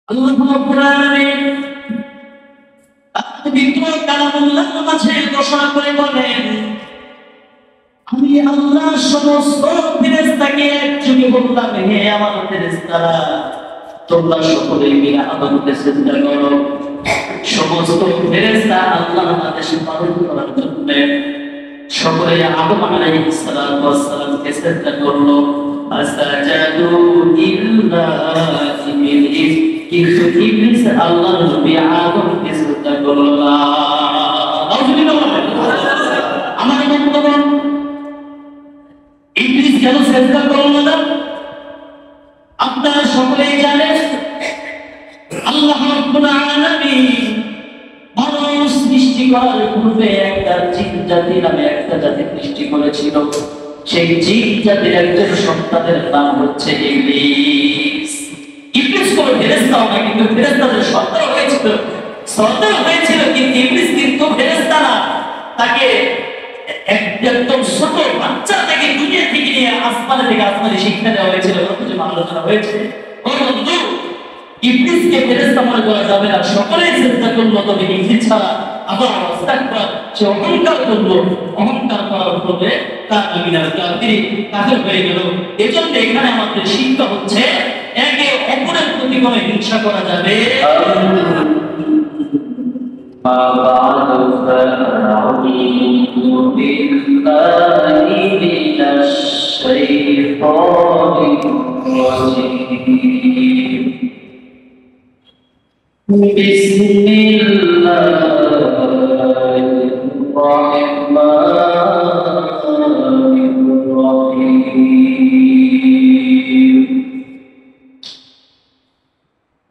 আল্লাহ রাব্বুল আলামিন পবিত্র কালামুল্লাহর মাঝে ঘোষণা করে বলেন, আমি আল্লাহ সমস্ত ফেরেশতাকে একযোগে বললাম, হে আমার ফেরেশতারা, তোমরা সকলেই মিলে আমাকে সিজদা করো। সমস্ত ফেরেশতা আল্লাহর আদেশ পালন করার জন্য সকলে আদম আলাইহিস সালাতু ওয়াস সালামকে সিজদা করলো। আসাজাদু ইল্লা ইবলিস, কিন্তু ইবলিস আল্লাহর নবী আদমকে সিজদা করলো না। আমার বন্ধুগণ, ইবলিস কেন সিজদা করলো না? আপনারা সকলেই জানেন, আল্লাহ রাব্বুল আলামিন মানুষ সৃষ্টি করার পূর্বে একটা জিন জাতি নামে একটা জাতি সৃষ্টি করেছিল। সেই জিন জাতির একজন সন্তানের নাম হচ্ছে ইবলিস। ইবলিস কোনো ফেরেশতাও না, কিন্তু ফেরেশতাদের সন্তান হয়েছিল, কিন্তু ইবলিস কিন্তু ফেরেশতা না। তাকে একদম ছোট বাচ্চা থেকে দুনিয়া থেকে নিয়ে আসমানে শিক্ষা দেওয়া হয়েছিল। আলোচনা হয়েছে, ইবলিসকে ফেরেশতা মনে করা যাবে না। সকলেই সিজদা করলো, তবে ইবলিস ছাড়া আবার ইস্তাকবার, সে অহংকার করলো। অহংকার করার ফলে তার মিনাল কাফির হয়ে গেল। এজন্য এখানে আমাদের শিক্ষা হচ্ছে, একে অপরের প্রতি কোনো হিংসা করা যাবে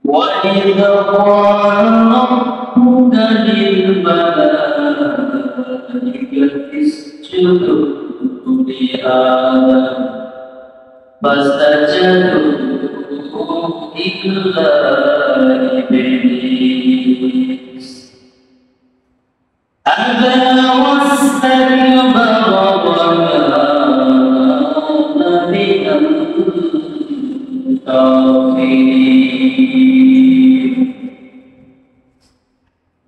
وَإِذَا قَالَ رَبُّكَ لِلْمَلَائِكَةِ اسْجُدُوا لِآدَمَ فَسَجَدُوا إِلَّا إِبْلِيسَ أَبَى وَاسْتَكْبَرَ وَكَانَ مِنَ الْكَافِرِينَ.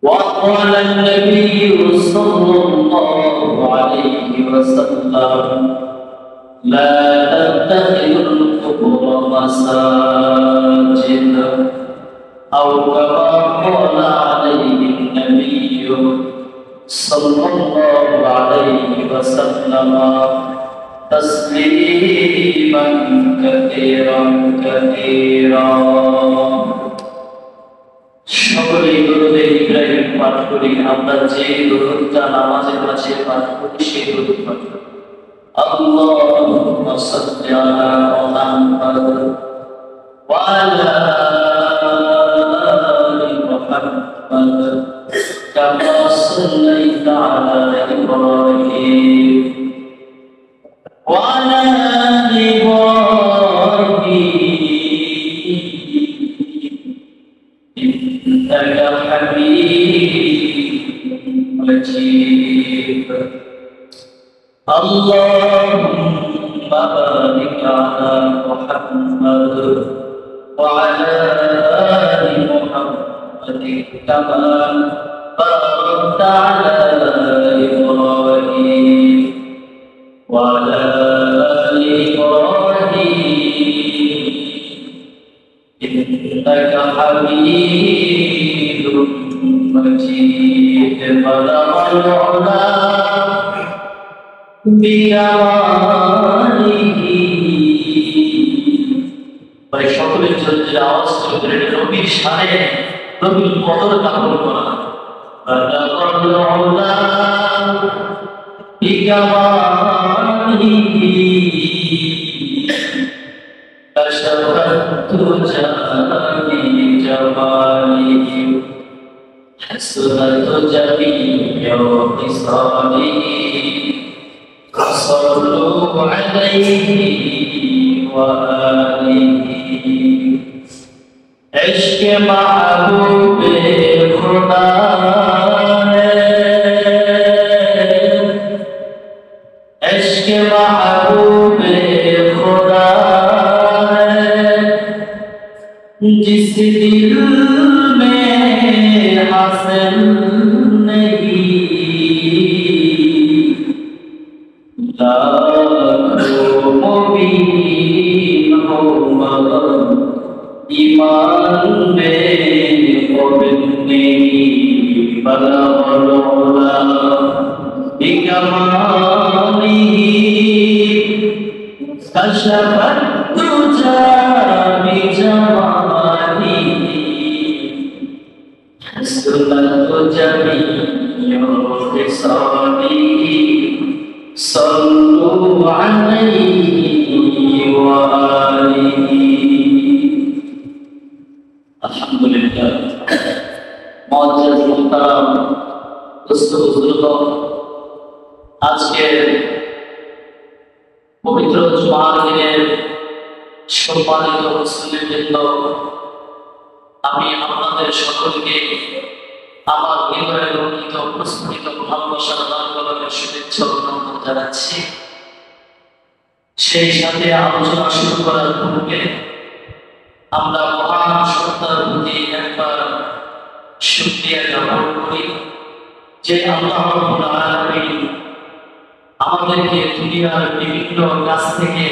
وقال النبي صلى الله عليه وسلم لا تتخذوا القبور مساجد أو كما قال عليه النبي صلى الله عليه وسلم تسليما كثيرا كثيرا. সকলেই দরুদে ইব্রাহিম পাঠ করি। আমরা যে দরুদটা নামাজের মাঝে পাঠ করি সেই দরুদ পাঠ করি। আল্লাহুম্মা সাল্লি আলা মুহাম্মাদ ওয়া আলা আলি মুহাম্মাদ কামা সাল্লাইতা আলা ইব্রাহিম ওয়া আলা আলি ইব্রাহিম إنك حميد مجيد. اللهم بارك على محمد وعلى آل محمد كما باركت على إبراهيم وعلى آل إبراهيم إنك حميد مجيد. بلغ العلا بكماله. ভাই সকলের জন্য আওয়াজ করে নবীর শানে নবীর কদর দান করা। بلغ العلا بكماله أشرفت جمالي جمالي حسنت جميع خصالي صلوا عليه وآله. عشق محبوب خدا عشق محبوب خدا जिस दिल दिल में हासिल नहीं, लाखों मुबीन हो मगर ईमान में कबूल नहीं, बलगहुल्ला बिकमालिही कशफत तुजा बिजमालिही हसनत जमीउ खिसालिही सल्लु अलैहि व आलिहि। अल्हम्दुलिल्लाह। मुअज्जज़ मुहतरम दोस्त बुजुर्ग, আজকের পবিত্র জুমার দিনের সম্মানিত মুসলিমবৃন্দ, আমি আপনাদের সকলকে আমার হৃদয়ের রঞ্জিত প্রস্ফুটিত ভালোবাসার গলায় শুভেচ্ছা অভিনন্দন জানাচ্ছি। সেই সাথে আলোচনা শুরু করার পূর্বে আমরা মহান সত্তার প্রতি একবার শুকরিয়া জ্ঞাপন করি যে আল্লাহ রাব্বুল আলামিন আমাদেরকে দুনিয়ার বিভিন্ন কাজ থেকে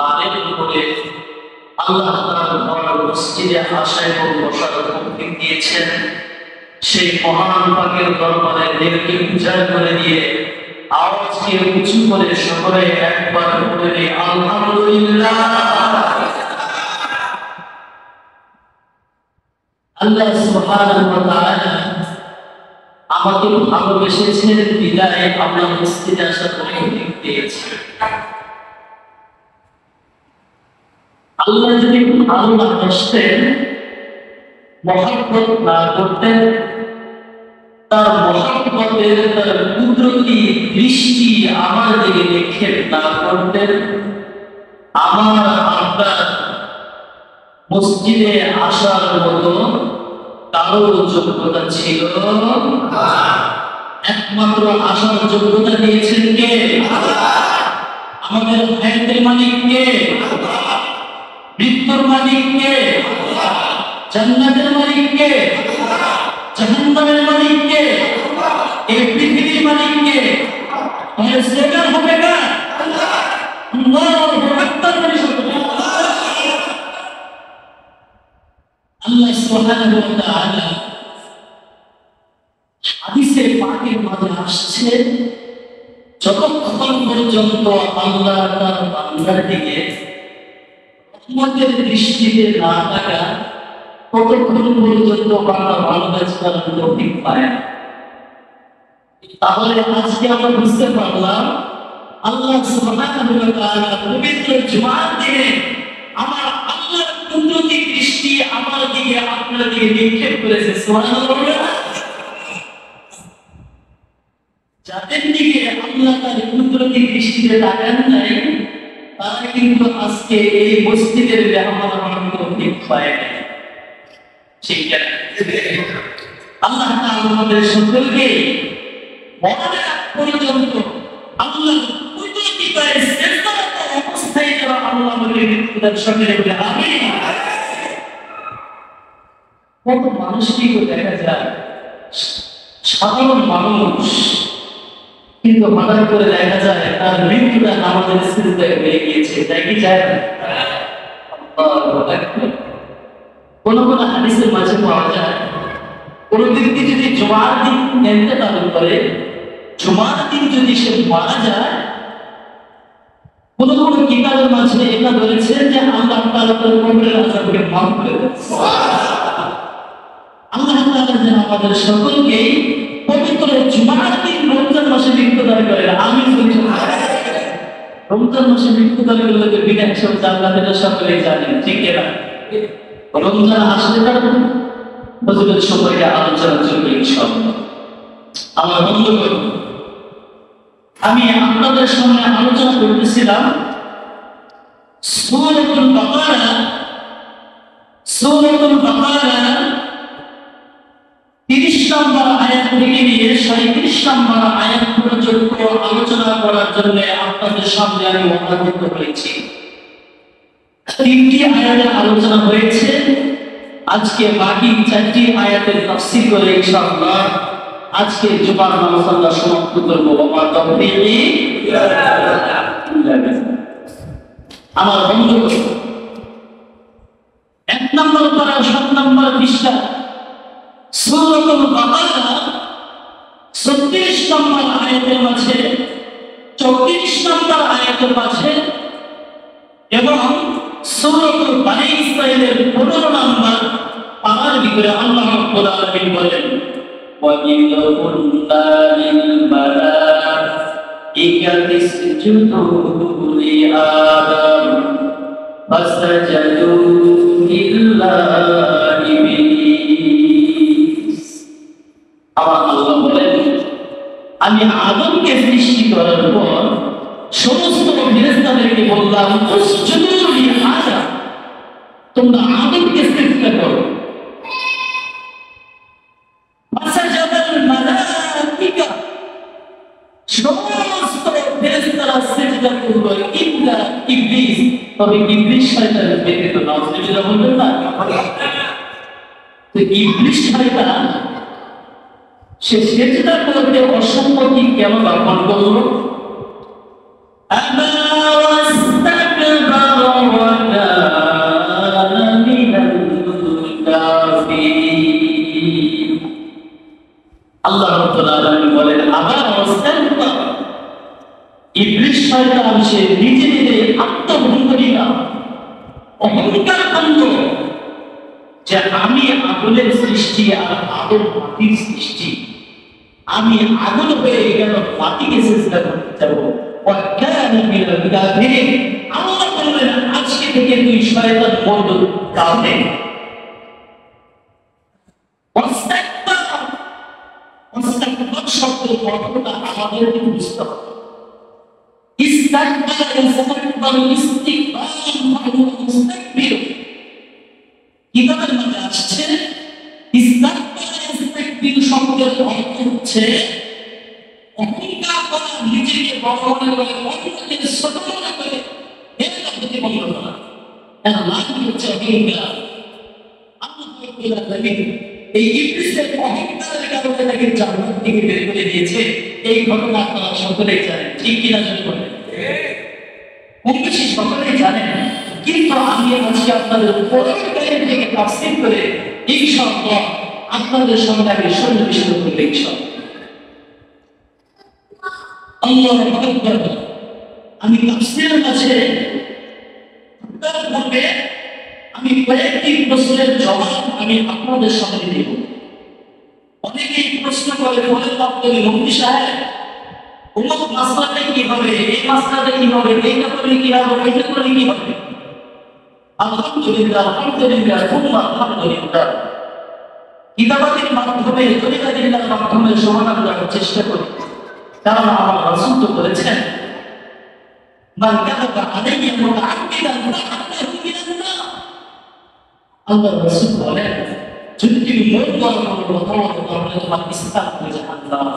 আলেম করে আল্লাহ তাআলার ঘর মসজিদে আসা এবং বসার তৌফিক দিয়েছেন। সেই মহান পাকের দরবারে দিলকে উজাড় করে দিয়ে আওয়াজকে উঁচু করে সকলে একবার বলে আলহামদুলিল্লাহ। আল্লাহ সুবহানাহু ওয়া তাআলা আমাকে ভালোবেসেছেন বিদায় আমরা মসজিদে আসার তৌফিক দিয়েছেন। আল্লাহ যদি ভালো না বাসতেন, মহব্বত না করতেন, তার মহব্বতের তার কুদরতি দৃষ্টি আমার দিকে নিক্ষেপ না করতেন, আমার আপনার মসজিদে আসার মতো কারো যোগ্যতা ছিল না। একমাত্র আসার যোগ্যতা দিয়েছেন কে? আমাদের হায়াতের মালিক কে? মৃত্যুর মালিক কে? জান্নাতের মালিক কে? জাহান্নামের মালিক কে? এই পৃথিবীর মালিক কে? তাহলে সেকার হবে না আল্লাহু আকবার বলে সকলে আল্লাহ সুবহানাহু ওয়া তাআলা হাদিসে পাকের মাঝে আসছে, যতক্ষণ পর্যন্ত আল্লাহ তার বান্দার দিকে রহমতের দৃষ্টিতে না তাকায় ততক্ষণ পর্যন্ত বান্দা ভালো কাজ করার তৌফিক পায় না। তাহলে আজকে আমরা বুঝতে পারলাম আল্লাহ সুবহানাহু ওয়া তাআলা পবিত্র জুমার দিনে আমার আল্লাহর কুদরতি দৃষ্টি আমার দিকে আপনার দিকে নিক্ষেপ করেছে। সুবহানাল্লাহ। যাদের দিকে আল্লাহ তার কুদরতি দৃষ্টিতে তাকান নাই, তারা কিন্তু আজকে এই মসজিদের মেহমান হওয়ার তৌফিক পায় না। ঠিক আছে, আল্লাহ তাআলা আমাদের সকলকে মরণের আগ পর্যন্ত আল্লাহর কুদরতি পায়ে সিজদারত অবস্থায় যারা আল্লাহ আমাদের মৃত্যুদান সকলে বলে আমিন। কত মানুষকে দেখা যায় সাধারণ মানুষ, কিন্তু হঠাৎ করে দেখা যায় তার মৃত্যুটা আমাদের সিজদায় হয়ে গিয়েছে, তাই কি চায় না? আল্লাহু আকবার। কোন কোন হাদিসের মাঝে পাওয়া যায় কোন ব্যক্তি যদি জুমার দিন ইন্তেকাল করে, জুমার দিন যদি সে মারা যায়, কোন কোন কিতাবের মাঝে এটা বলেছে যে আল্লাহ তাআলা তার কবরের আযাবকে মাফ করে দেন। আল্লাহ তাআলা যেন আমাদের সকলকে পবিত্র জুমার দিন রমজান মাসে মৃত্যুদান করেন। আমিন বলি। রমজান মাসে মৃত্যুদান করলে তো বিনা হিসাবে জান্নাতের সকলেই জানেন, ঠিক না? রমজান আসলে তার ফজিলত সম্পর্কে আলোচনা চলবে ইনশাআল্লাহ। আমার বন্ধুগণ, আমি আপনাদের সামনে আলোচনা করতেছিলাম সূরাতুল বাকারা 30 নম্বর আয়াত থেকে নিয়ে 37 নম্বর আয়াত পর্যন্ত আলোচনা করার জন্য আপনাদের সামনে আমি উপস্থিত হয়েছি। 3টি আয়াতের আলোচনা হয়েছে, আজকে বাকি 4টি আয়াতের তাফসীর করে ইনশাআল্লাহ আজকে জুমার নামাজ আমরা সমাপ্ত করব। ওয়া তাওফীকি ইল্লা বিল্লাহ। আমার বন্ধু, 1 নম্বর পারা 7 নম্বর পৃষ্ঠা সূরাতুল বাকারা 36 নম্বর আয়াতের মাঝে 34 নম্বর আয়াতের মাঝে এবং সূরাতুল বনী ইসরাঈলের 15 নম্বর পারার ভিতরে আল্লাহ রাব্বুল আলামিন বলেন, ওয়া ইযা কুল্লা লিল মালাইকাতি ইসজুদু লি আদম ফাসাজাদু ইল্লা ইবলিস। আল্লাহ বলেন, আমি আদমকে সৃষ্টি করার পর সমস্ত ফেরেশতাদেরকে বললাম, উসজুদু লি আদম, তোমরা আদমকে সিজদা করো। ফাসাজাদাল মালাইকা, সমস্ত ফেরেশতারা সিজদা করলো ইল্লা ইবলিস, তবে ইবলিস শয়তান ব্যতীত। নাউযুবিল্লাহ বলবেন না? তো ইবলিস শয়তান সে সিজদা করতে অসম্মতি কেন জ্ঞাপন করলো? আবা ওয়াস্তাকবারা ওয়া কানা মিনাল কাফিরিন। আল্লাহ রাব্বুল আলামিন বলেন, আবা ওয়াস্তাকবারা, ইবলিস শয়তান সে নিজে নিজে আত্মভঙ্গরিতা অহংকার করলো যে আমি আগুনের সৃষ্টি আর আগুন মাটির সৃষ্টি, আমি আগুন হয়ে গেল মাটিকে সিজদা করতে যাবো। আল্লাহ বললেন, আজকে থেকে তুই শয়তান বন্ধু কাফের। ওয়াস্তাকবার শব্দের অর্থটা আমাদেরকে বুঝতে হবে। ইস্তাকবারা ইয়াস্তাকবারু ইস্তিকবার মানে মুস্তাকবির। কিতাবের মধ্যে আসছে ইস্তাকবারা ইয়াস্তাকবির শব্দের অর্থ হচ্ছে অহংকার করা, নিজেকে বড় মনে করে, অন্যকে ছোট মনে করে এটা প্রতিপন্ন করা। এর নাম হচ্ছে অহংকার। এই ইবলিসের অহংকারের কারণে তাকে জান্নাত থেকে বের করে দিয়েছে। এই ঘটনা আপনারা সকলেই জানেন, ঠিক কিনা জানেন? কম বেশি সকলেই জানেন, কিন্তু আমি আজকে আপনাদের পরবর্তীকালের থেকে তাফসীর করে ইনশাআল্লাহ আপনাদের সঙ্গে আমি সন্নিবেশন করব ইনশাআল্লাহ। আল্লাহু আকবার। আমি তাফসীরের মাঝে পূর্বে আমি কয়েকটি প্রশ্নের জবাব আমি আপনাদের সামনে দেব। অনেকেই প্রশ্ন করে, বলেন আপনি মুফতি সাহেব, অমুক মাসলাতে কি হবে, এই মাসলাতে কি হবে, এইটা করলে কি হবে, ওইটা করলে কি হবে? আলহামদুলিল্লাহ, আলহামদুলিল্লাহ, সুম্মা আলহামদুলিল্লাহ। কিতাবাতের মাধ্যমে, তরিকাতের মাধ্যমে সমাধান করার চেষ্টা করি, কারণ আমার রাসূল তো বলেছেন, মান কাযাবা আলাইয়া মুতাআম্মিদান ফাআলাহু মিনান-নার। আল্লাহ রাসূল বলেন, যদি তুমি মন গড়া কথা বলো তাহলে তোমার ইসলাম হয়ে জাহান্নাম।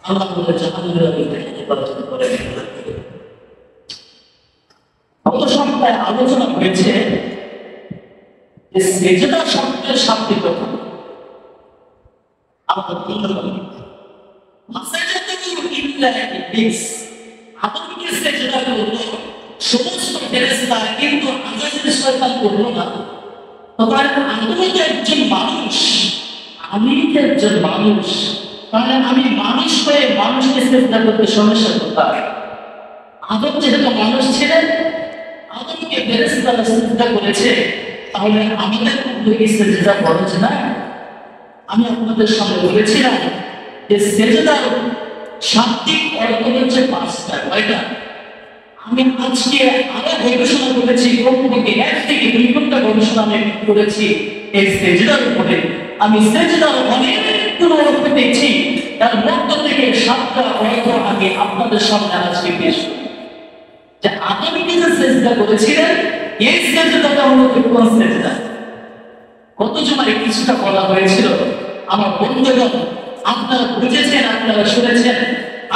আল্লাহ বলে জাহান্নামের থেকে হেফাজত করে। গত সপ্তাহে আলোচনা হয়েছে যে সেজদা শব্দের শাব্দিক অর্থ। আমরা ধন্যবাদ। মাসাজাদু ইল্লা ইবলিস, আদমকে সেজদা করলো সমস্ত ফেরেশতা, কিন্তু আদমের শয়তান করলো না। তবে আদম তো একজন মানুষ, আমি তো একজন মানুষ, তাহলে আমি মানুষ হয়ে মানুষকে সেজদা করতে সমস্যা কোথায়? আদম যেহেতু মানুষ ছিলেন, আদমকে ফেরেশতারা সেজদা করেছে, তাহলে আমাদের মধ্যে কি সেজদা ফরজ না? আমি আপনাদের সামনে বলেছিলাম যে সেজদার শাব্দিক অর্থ হচ্ছে 5টা। কয়টা? আমি আজকে আরো গবেষণা করেছি, কমপক্ষে 1 থেকে 2 ঘন্টা গবেষণা আমি করেছি এই সেজদার উপরে। আমি সেজদার অনেকগুলো অর্থ পেয়েছি, তার মধ্য থেকে 7টা অর্থ আমি আপনাদের সামনে আজকে পেশ করি। যে আদমকে যে সেজদা করেছিলেন, এই সেজদাটা হলো কোন সেজদা? কত জমায় কিছুটা বলা হয়েছিল। আমার বন্ধুগণ, আপনারা বুঝেছেন, আপনারা শুনেছেন।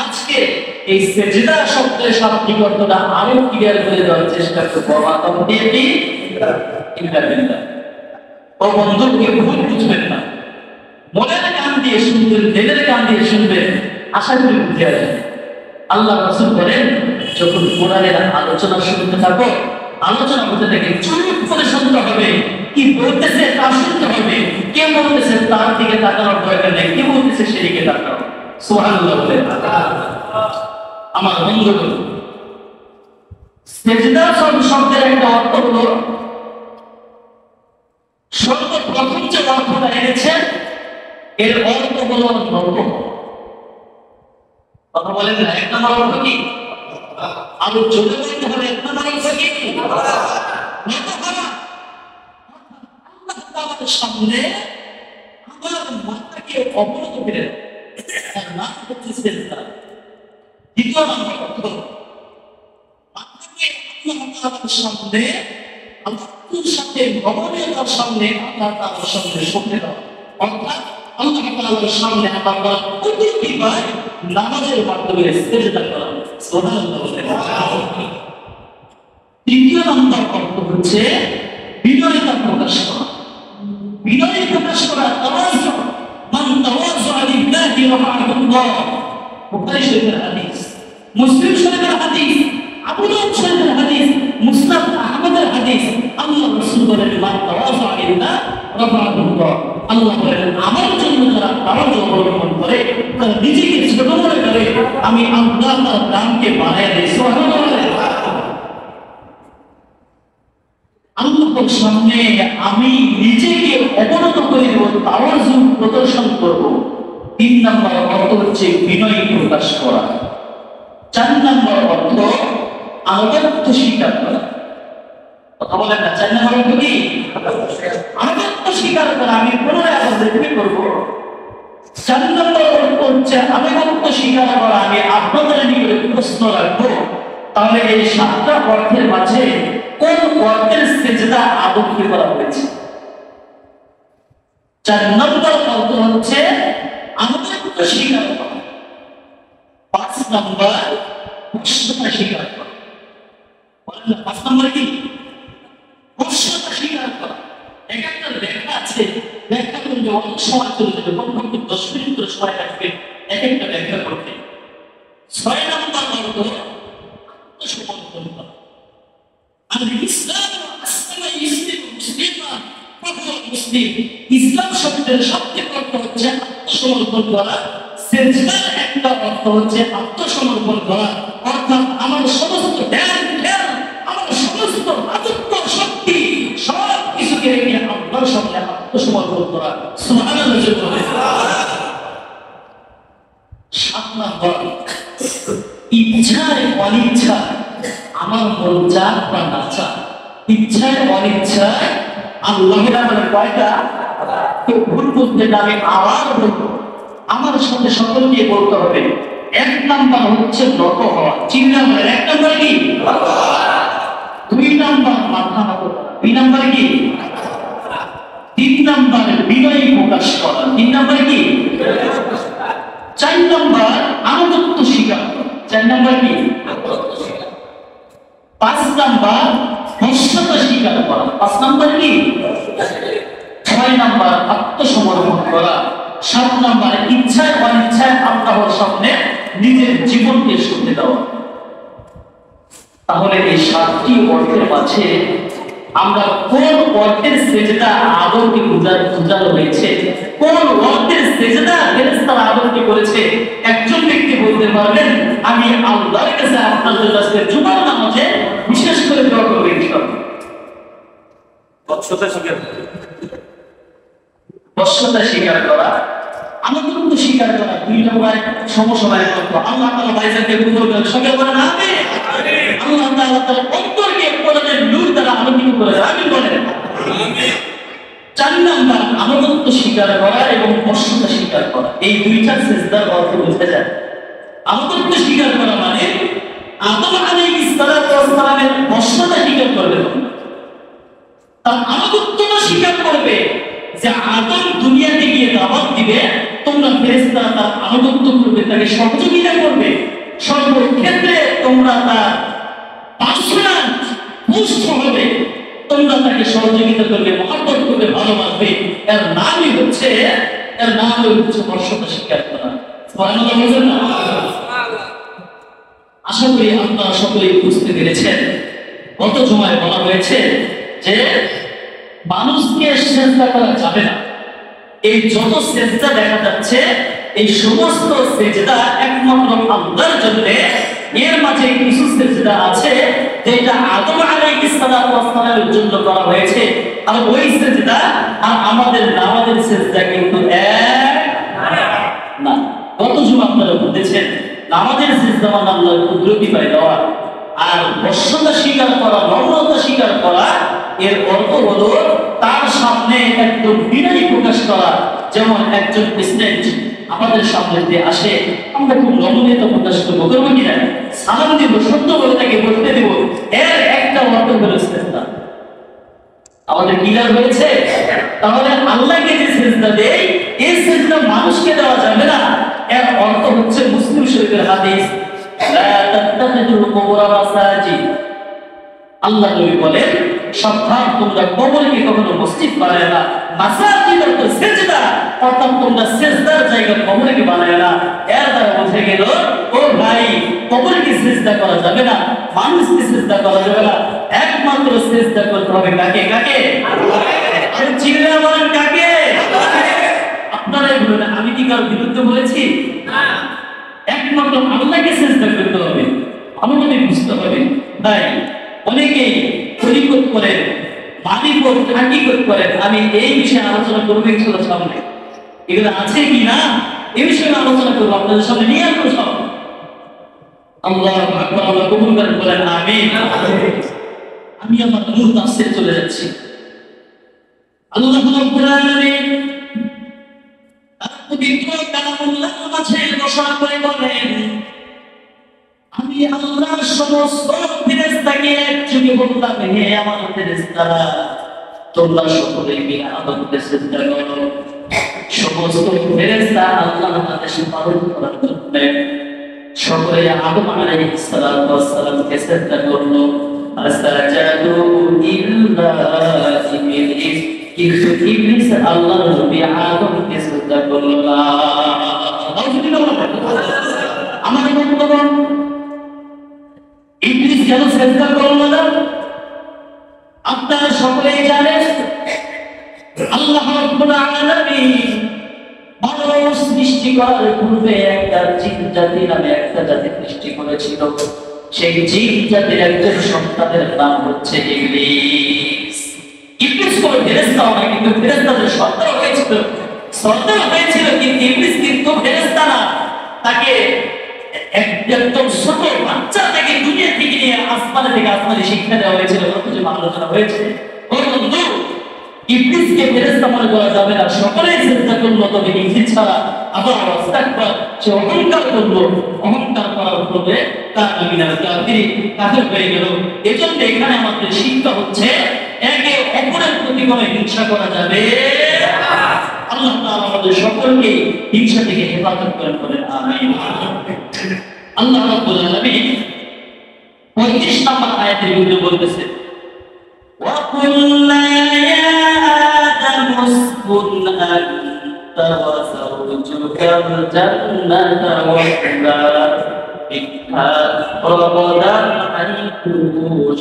আজকে এই সেজদা শব্দের শাব্দিক অর্থটা আরো ক্লিয়ার করে দেওয়ার চেষ্টা করব। ও বন্ধু, কেউ ভুল বুঝবেন না, মনের কান দিয়ে শুনবেন, দিলের কান দিয়ে শুনবেন, আশা করি বুঝে আসবে। আল্লাহ রাসূল বলেন, যখন কোরআনের আলোচনা শুনতে থাকো, আলোচনা হতে থাকে, চুপ করে শুনতে হবে, কি বলতেছে তা শুনতে হবে, কে বলতেছে তার দিকে তাকানোর দরকার নেই, কে বলতেছে সেদিকে তাকাও। সুবহানাল্লাহ বলেন। আমার বন্ধুগণ, সিজদা শব্দের একটা অর্থ হলো, সর্বপ্রথম যে অর্থটা এনেছেন এর অর্থ হলো নত। কথা বলেন না, এক নম্বর অর্থ কি? আরো জোরে বলতে হবে, এক নম্বর অর্থ কি? নত হওয়া। আল্লাহ তাআলার সামনে আমার মাথাকে অবনত করে তার নাম হচ্ছে সিজদা। দ্বিতীয় নম্বর অর্থ, মাথাকে আল্লাহ তাআলার সামনে, আল্লাহর সাথে নবনীয়তার সামনে, আল্লাহ তাআলার সামনে সঁপে দেওয়া। অর্থাৎ আল্লাহ তাআলার সামনে আমরা প্রতিবার নামাজের মাধ্যমে সিজদা করা। সুবহানাল্লাহ। তৃতীয় নম্বর অর্থ হচ্ছে বিনয়তা প্রকাশ করা। বিনয় প্রকাশ করা, তাওয়াজু। মান তাওয়াজা লিল্লাহি রাফাআহুল্লাহ। বুখারী শরীফের হাদিস, মুসলিম শরীফের হাদিস, আবু দাউদ শরীফের হাদিস, মুসনাদ আহমদের হাদিস। আল্লাহ রাসূল বলেন, মান তাওয়াজা লিল্লাহি রাফাআহুল্লাহ। আল্লাহ বলেন, আমার জন্য যারা তাওয়াজু অবলম্বন করে, তারা নিজেকে ছোট মনে করে, আমি আল্লাহ তার দামকে বাড়ায় দেই। সুবহানাল্লাহ। আল্লাহর সামনে আমি নিজেকে অবনত করে দেব, তাওয়াজু প্রদর্শন করব। তিন নম্বর অর্থ হচ্ছে বিনয় প্রকাশ করা। চার নম্বর অর্থ আনুগত্য স্বীকার করা। কথা বলেন না, চার নম্বর অর্থ কি? আনুগত্য স্বীকার করা। আমি পুনরায় আবার রিপিট করব। চার নম্বর অর্থ হচ্ছে আনুগত্য স্বীকার করা। আমি আপনাদের নিকটে প্রশ্ন রাখবো, তাহলে এই সাতটা অর্থের মাঝে কোন অর্থের সিজদা আদর্শ করা হয়েছে? চার নম্বর অর্থ হচ্ছে আনুগত্য স্বীকার করা। পাঁচ নম্বর বশ্যতা স্বীকার করা। বলেন না, পাঁচ নম্বর কি? বশ্যতা স্বীকার করা। এক একটা ব্যাখ্যা আছে, ব্যাখ্যা করলে অনেক সময় চলে যাবে, কমপক্ষে 10 মিনিট করে সময় লাগবে এক একটা ব্যাখ্যা করতে। ছয় নম্বর অর্থ আত্মসমর্পণ করা। ইসলাম শব্দের সবচেয়ে অর্থ হচ্ছে আত্মসমর্পণ করা। সিজদার একটা অর্থ হচ্ছে আত্মসমর্পণ করা। অর্থাৎ আমার সমস্ত জ্ঞান, আমার সমস্ত রাজত্ব, শক্তি, সব কিছুকে রেখে আল্লাহর সামনে আত্মসমর্পণ করা। সুবহানাল্লাহ। সাত নম্বর, ইচ্ছায় অনিচ্ছা আমার মন চাক বা না চাক, ইচ্ছায় অনিচ্ছায় আল্লাহর নামে কয়টা? কেউ ভুল বুঝতে আমি আবার বলবো, আমার সাথে সকলকে বলতে হবে। এক নাম্বার হচ্ছে নত হওয়া। চিন্তা করেন, এক নাম্বার কি? দুই নাম্বার মাথা নত করা। দুই নাম্বার কি? তিন নাম্বার বিনয় প্রকাশ করা। তিন নাম্বার কি? চার নাম্বার আনুগত্য স্বীকার করা। চার নাম্বার কি? পাঁচ নাম্বার বশ্যতা স্বীকার করা। পাঁচ নাম্বার কি? ছয় নাম্বার আত্মসমর্পণ করা। সাত নাম্বার ইচ্ছায় অনিচ্ছায় আল্লাহর সামনে নিজের জীবনকে সঁপে দেওয়া। তাহলে এই সাতটি অর্থের মাঝে আমরা কোন অর্থের সিজদা আদরকে বোঝানো হয়েছে, কোন অর্থের সিজদা ফেরেশতারা আদরকে করেছে, একজন ব্যক্তি বলতে পারবেন, আমি আল্লাহর কাছে আপনাদের কাছে জুমার নামাজে বিশেষ করে দোয়া করব ইনশাআল্লাহ। বশ্যতা স্বীকার করা, আনুগত্য স্বীকার করা। দুই নম্বর সমসময় করবো। আল্লাহ তাআলা ভাইজানকে কবুল করেন, সবাই বলেন আমিন। আল্লাহ তাআলা তার অন্তরকে কোরআনের নূর দ্বারা আলোকিত করেন, আমিন বলেন। চার নম্বর আনুগত্য স্বীকার করা এবং বশ্যতা স্বীকার করা। এই দুইটা সিজদার অর্থ বোঝা যায়। আনুগত্য স্বীকার করা মানে আদম আলাইহিস সালাতু ওয়াস সালামের বশ্যতা স্বীকার করবে, তার আনুগত্যটা স্বীকার করবে যে আদম দুনিয়াতে গিয়ে দাওয়াত দিবে, তোমরা ফেরেশতারা তার আনুগত্য করবে, তাকে সহযোগিতা করবে, সর্বক্ষেত্রে তোমরা তার পার্সোনাল পোস্ট হবে, তোমরা তাকে সহযোগিতা করবে, মহব্বত করবে, ভালোবাসবে। এর নামই হচ্ছে মর্যাদা স্বীকার করা। সুবহানাল্লাহ বলবেন না? আশা করি আপনারা সকলেই বুঝতে পেরেছেন। গত জুমায় বলা হয়েছে যে মানুষকে সেজদা করা যাবে না। এই যত সেজদা দেখা যাচ্ছে, এই সমস্ত সেজদা একমাত্র আল্লাহর জন্য। এর মাঝে কিছু সেজদা আছে যেটা আদম আলাইহিস সালামের জন্য করা হয়েছে, আর ওই সেজদা আর আমাদের নামাজের সেজদা কিন্তু এক না। গত জুমা আপনারা বলেছেন নামাজের সেজদা মানে আল্লাহর কুদরতি পায় দেওয়া, আর বশ্যতা স্বীকার করা, নম্রতা স্বীকার করা, এর অর্থ হলো তার সামনে একদম বিনয় প্রকাশ করা। যেমন একজন প্রেসিডেন্ট আমাদের সামনে দিয়ে আসে, আমরা খুব নমনীয়তা প্রকাশ করবো, করবো কিনা? সালাম দিব, সত্য বলে তাকে বলতে দেব। এর একটা অর্থ হলো সেজদা। আমাদের ক্লিয়ার হয়েছে? তাহলে আল্লাহকে যে সেজদা দেয়, এই সেজদা মানুষকে দেওয়া যাবে না। এর অর্থ হচ্ছে মুসলিম শরীফের হাদিস, লা তাত্তাখিযুল কুবুরা মাসাজিদ। আল্লাহ নবী বলেন, সাবধান, তোমরা কবরকে কখনো মসজিদ বানায় না। মাসাজিদ অর্থ সেজদা, অর্থাৎ তোমরা সেজদার জায়গা কবরকে বানায় না। এর দ্বারা বোঝা গেল, ও ভাই, কবরকে সেজদা করা যাবে না, মানুষকে সেজদা করা যাবে না। একমাত্র সেজদা করতে হবে কাকে? কাকে? আরে চিল্লা বলেন কাকে? আপনারাই বলেন, আমি কি কারোর বিরুদ্ধে বলেছি? না, একমাত্র আল্লাহকে সেজদা করতে হবে। আমাদের বুঝতে হবে ভাই, অনেকেই তরিকত করেন, মালিকত হাকিকত করেন। আমি এই বিষয়ে আলোচনা করবো ইনশাআল্লাহ সামনে। এগুলো আছে কি না এই বিষয়ে আলোচনা করবো আপনাদের সামনে নিয়ে আসবো সব। আল্লাহু আকবার, আল্লাহ কবুল করেন, বলেন আমিন। আমি আমার মূল তাফসীরে চলে যাচ্ছি। আল্লাহ রাব্বুল আলামিন পবিত্র কালামুল্লাহর মাঝে ঘোষণা করে বলেন, আমি আল্লাহ সমস্ত ফেরেশতাকে একযোগে বললাম, হে আমার ফেরেশতারা, তোমরা সকলে মিলে আদমকে সিজদা করো। সমস্ত ফেরেশতা আল্লাহর আদেশ পালন করার জন্য সকলে আদম আলাইহিস সালামকে সিজদা করলো। আসাজাদু ইল্লা ইবলিস, কিন্তু ইবলিস আল্লাহর নবী আদমকে সিজদা করলো না। আমার বন্ধুগণ, ইবলিস কেন সিজদা করলো না? আপনারা সকলেই জানেন আল্লাহ রাব্বুল আলামিন মানুষ সৃষ্টি করার পূর্বে একটা জিন জাতি নামে একটা জাতি সৃষ্টি করেছিল। সেই জিন জাতির একজন সন্তানের নাম হচ্ছে ইবলিস। ইবলিস কোনো ফেরেশতা না, কিন্তু ফেরেশতাদের সন্তান হয়েছিল, কিন্তু ইবলিস কিন্তু ফেরেশতা না। তাকে একদম ছোট বাচ্চা থেকে দুনিয়া থেকে নিয়ে আসমানে শিক্ষা দেওয়া হয়েছিল। আলোচনা হয়েছে, ও বন্ধু, ইবলিসকে ফেরেশতা মনে করা যাবে না। সকলেই চেষ্টা করলো, তবে ইবলিস ছাড়া আবার ওয়াস্তাকবার, সে অহংকার করলো। অহংকার করার ফলে তার মিনাল কাফির হয়ে গেল। এজন্য এখানে আমাদের শিক্ষা হচ্ছে, একে অপরের প্রতি কোনো হিংসা করা যাবে না। আল্লাহ তাআলা আমাদের সকলকে হিংসা থেকে হেফাজত করেন, বলেন আমিন। আল্লাহ রাব্বুল আলামিন 35 নম্বর আয়াতের ভিতরে বলতেছে, ওয়া কুল্লা ইয়া আদাম উসকুন আনতা ওয়া যাওজুকাল জান্নাতা ওয়া কুলা মিনহা রাগাদান হাইথু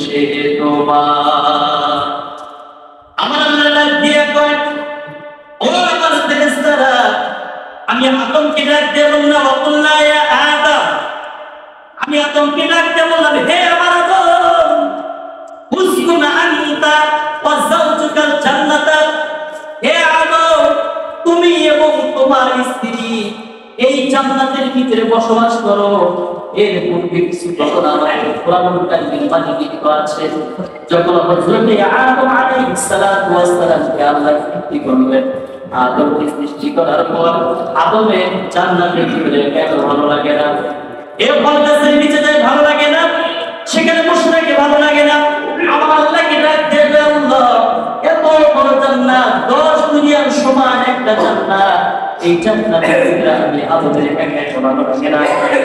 শি'তুমা। আমার আল্লাহ দিয়ে কয়, ও আমার ফেরেশতারা, আমি আদমকে ডাক দিয়ে বললাম, ওয়া কুল্লা ইয়া আদাম, আমি আদমকে ডাক দিয়ে বললাম, হে আমার আদম, উসকুন আনতা ওয়া যাওজুকাল জান্নাতা, হে আদম, তুমি এবং তোমার স্ত্রী এই জান্নাতের ভিতরে বসবাস করো। এর পূর্বে কিছু ঘটনা আমাদের কোরআনুল কারীমের মাঝে লিখিত আছে। যখন হযরত আদম আলাইহিস সালামকে আল্লাহ সৃষ্টি করলেন, আদমকে সৃষ্টি করার পর আদমের জান্নাতের ভিতরে কেন ভালো লাগে না? এ ফল গাছের নিচে যায় ভালো লাগে না, সেখানে বসে থাকে ভালো লাগে না। আমার আল্লাহকে ডাক দেবে, আল্লাহ, এত বড় জান্নাত, 10 দুনিয়ার সমান একটা জান্নাত, এই জান্নাতের ভিতরে আমি আদমের একা ভালো লাগে না।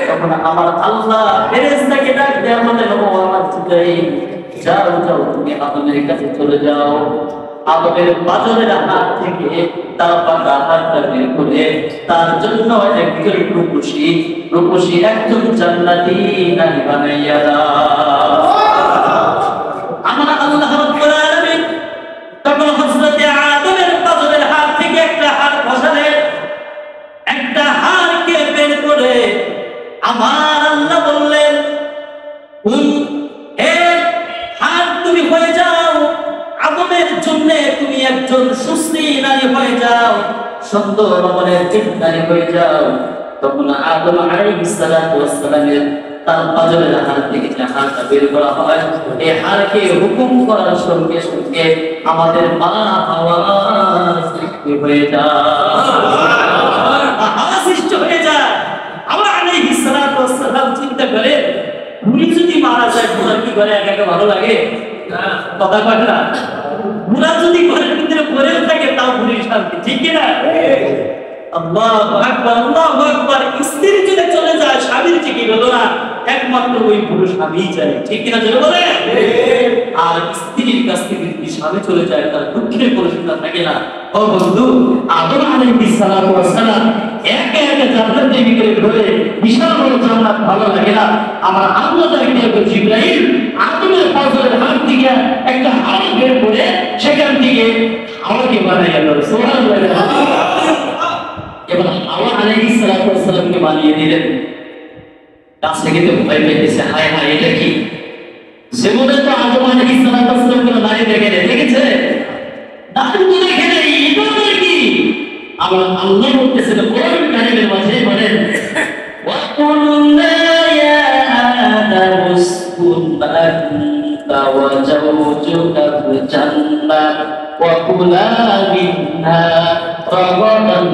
তখন আমার আল্লাহ ফেরেশতাকে ডাক দেয়া বলেন, ও আমার জিবরাইল, যাও যাও তুমি আদমের কাছে চলে যাও, আদমের পাঁজরের হাত থেকে তার পাকা হাতটা বের করে তার জন্য একজন রূপসী একজন জান্নাতি নারী বানাইয়া দাও। আমার আল্লাহ রাব্বুল আলামিন তখন হযরত আদমের পাঁজরের হাত থেকে একটা হাত খসালেন, একটা হাড়কে বের করে আমার আল্লাহ বললেন, তুমি হয়ে যাও আদমের জন্য, তুমি একজন সুস্থি নারী হয়ে যাও, সুন্দর রমণের নারী হয়ে যাও। তখন আদম আলাইহিস সালাতু ওয়াস সালামের তার পাঁজরের হাত থেকে যে হাড়টা বের করা হয়, এই হাড়কে হুকুম করার সঙ্গে সঙ্গে আমাদের মা হাওয়া সৃষ্টি হয়ে যায়। আল্লাহ আলাইহিস সালাতু ওয়াস সালাম চিন্তা করে, বুড়ি যদি মারা যায় বুড়া কি করে একা একা ভালো লাগে? কথা কয় না? বুড়া যদি ঘরের ভিতরে পড়ে থাকে তাও বুড়ির শান্তি, ঠিক কিনা? আল্লাহু আকবার, আল্লাহু আকবার। স্ত্রী যদি চলে যায় স্বামীর কি হলো না, একমাত্র ওই পুরুষ স্বামী চাই, ঠিক কিনা? যেটা বলে আর স্ত্রীর কাছ থেকে যদি স্বামী চলে যায় তার দুঃখের কোনো চিন্তা থাকে না। ও বন্ধু, আদম আলাইহিস সালাতু ওয়াস সালাম একে একে জান্নাত দেবী করে ঘুরে বিশাল বড় জান্নাত ভালো লাগে না। আমার আল্লাহ তাআলা জিবরাইল আদমের পাঁজরের হাত থেকে একটা হাড় বের করে সেখান থেকে হাওয়াকে বানাইয়া দিল। সুবহানাল্লাহ। এবার হাওয়া আলাইহিস সালাতু ওয়াস সালামকে বানিয়ে দিলেন। কাছ থেকে তো ভয় পেয়েছে, হায় হায় এটা কি? জীবনে তো আদম আলাইহিস সালাতু ওয়াস সালাম কোনো নারী দেখেছে? নারী তো দেখে নাই, এটা কি? আমার আল্লাহ বলতেছেন কোরআন কারীমের মাঝে বলেন, ওয়া কুলনা ইয়া আদাম উসকুন আনতা ওয়া যাওজুকাল জান্নাহ ওয়া কুলা মিনহা রাগাদান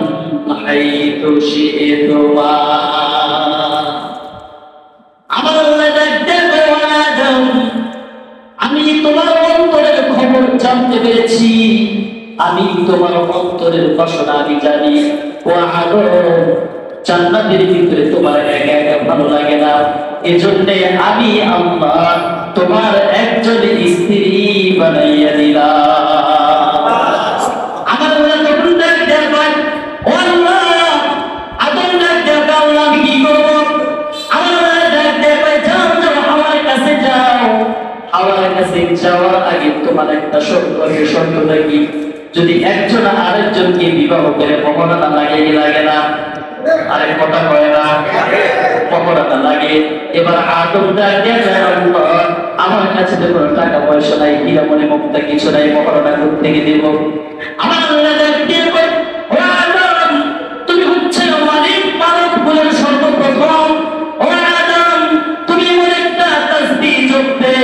হাইতু শি'তুমা। আমার আল্লাহ ডাকতে বলে, আদম আমি তোমার অন্তরের খবর জানতে পেরেছি, আমি তোমার অন্তরের বাসনা আমি জানি। ও আদম, জান্নাতের ভিতরে তোমার একা একা ভালো লাগে না, এজন্য আমি আল্লাহ তোমার একজন স্ত্রী বানাইয়া দিলাম। আমার আল্লাহ তখন ডাক দেয়, ও আল্লাহ, আদম ডাক দেয়, আল্লাহ আমি কি করব? আমার আল্লাহ ডাক দেয়, যাও যাও আমার কাছে যাও। আমার কাছে যাওয়ার আগে তোমার একটা শর্তটা কি? যদি একজন আরেকজনকে বিবাহ করে মহরানা লাগে না? আরে কথা কয় না, মহরানা লাগে। এবার আদম ডাক দেয়, আমার কাছে তো কোনো টাকা পয়সা নাই, হীরা-মণি মুক্তা কিছু নাই, মহরানা কোথা থেকে দেব? আমার আল্লাহ ডাক দিয়ে বলে, ও আদম, তুমি হচ্ছে মালিক কুলের সর্বপ্রথম। ও আদম, তুমি এমন একটা তাসবিহ জপবে,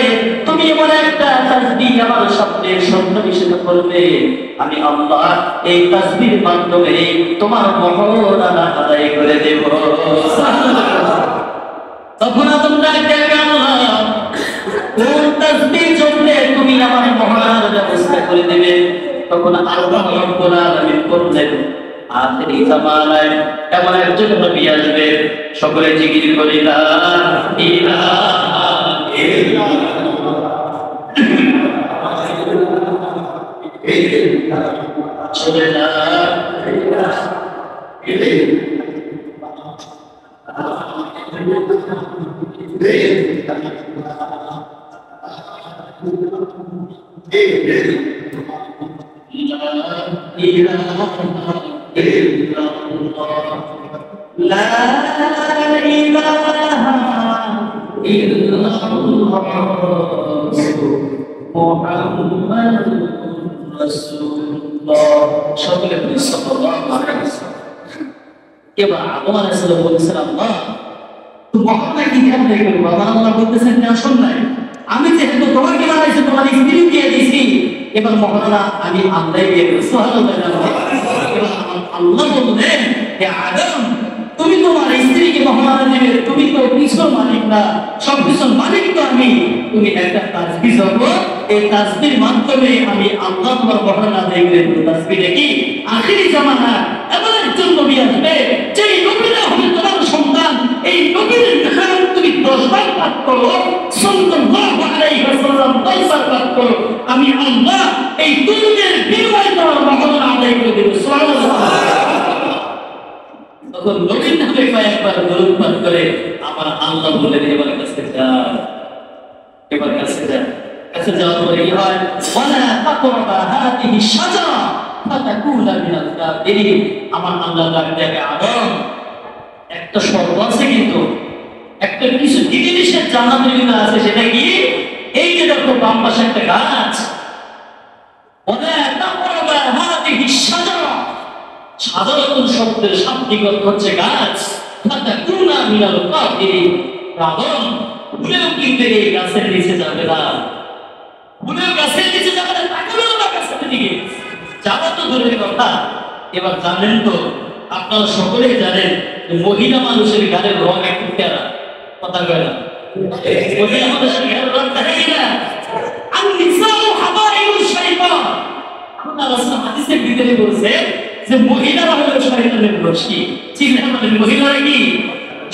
তুমি এমন একটা তাসবিহ আমার স্বপ্নের স্বপ্ন বিশেষ করবে, আমি আল্লাহ এই তাসবিহর মাধ্যমে তোমার মহরানা আদায় করে দেব। তখন আদম ডাক দেয়, আল্লাহ কোন তাসবিহ জপলে তুমি আমার মহরানার ব্যবস্থা করে দেবে? তখন আল্লাহ রাব্বুল আলামিন বললেন, আখিরি জামানায় এমন একজন নবী আসবে, সকলে জিকির করি লা ইলাহা ইল্লাল্লাহ। চলে লা ইলাহা এবার আদম আলাইহিস সালাম বলেছেন, আল্লাহ তো মহল্লা কি কেমনে করবো? আমার আল্লাহ বলতেছেন, টেনশন নাই, আমি যেহেতু তোমাকে বানাইছি, তোমার স্ত্রী দিয়ে দিয়েছি, এবার মহল্লা আমি আল্লাহ দিয়ে দেবো। সুবহানাল্লাহ। এবার আল্লাহ বললেন, হে আদম, তুমি তোমার স্ত্রীকে মহল্লা দেবে, তুমি তো কিছুর মালিক না, সবকিছুর মালিক তো আমি। তুমি একটা তাসবিহ জপো, এই তাসবিহর মাধ্যমে আমি আল্লাহ তোমার মহল্লা দেবে। তাসবিহ কি? আখিরি জামানা এমন একজন নবী আসবে, যেই নবীরা হবে তোমার সন্তান, এই নবীর নাম তুমি 10 বার পাঠ করো, সাল্লাল্লাহু আলাইহি ওয়াসাল্লাম দুর্গের বিনিময়ে তোমার মহরণ আদায় করে দেব। সুবহানাল্লাহ। তখন নবীর নামে কয়েকবার দরুদ পাঠ করে আমার আল্লাহ বলেন এবার কাছে যা, এবার কাছে যা। কাছে যাওয়ার পরে কি হয়? ওয়ালা তাকরাবা হাদিহি শাজারা ফাতাকুনা মিনাল কাফিরিন। আমার আল্লাহ ডাকে আদম, একটা শর্ত আছে কিন্তু, একটা কিছু জিনিসের জান্নাতের ভিতরে আছে, সেটা কি? এই যে দেখো বাম পাশে একটা গাছ, ওয়ালা তাকরাবা হাদিহি শাজারা, সাধারণ শব্দের শাব্দিক অর্থ হচ্ছে গাছ। ফাতাকুনা মিনাল কাফিরিন। আদম ভুলেও কিন্তু এই গাছের নিচে যাবে না, ভুলেও গাছের নিচে যাবে না, তাকাবেও না গাছের দিকে, যাওয়া তো দূরের কথা। এবার জানেন তো, আপনারা সকলেই জানেন যে মহিলা মানুষের গালের রং একটু পেয়ারা, কথা কয় না? মহিলা মানুষের গালের রং দেখা যায় না। আন-নিসাউ হাবাইলুশ শাইতান। আল্লাহ রাসূল হাদিসের ভিতরে বলেছে যে মহিলারা হলো শয়তানের রশি। চিন্তা করেন, মহিলারা কি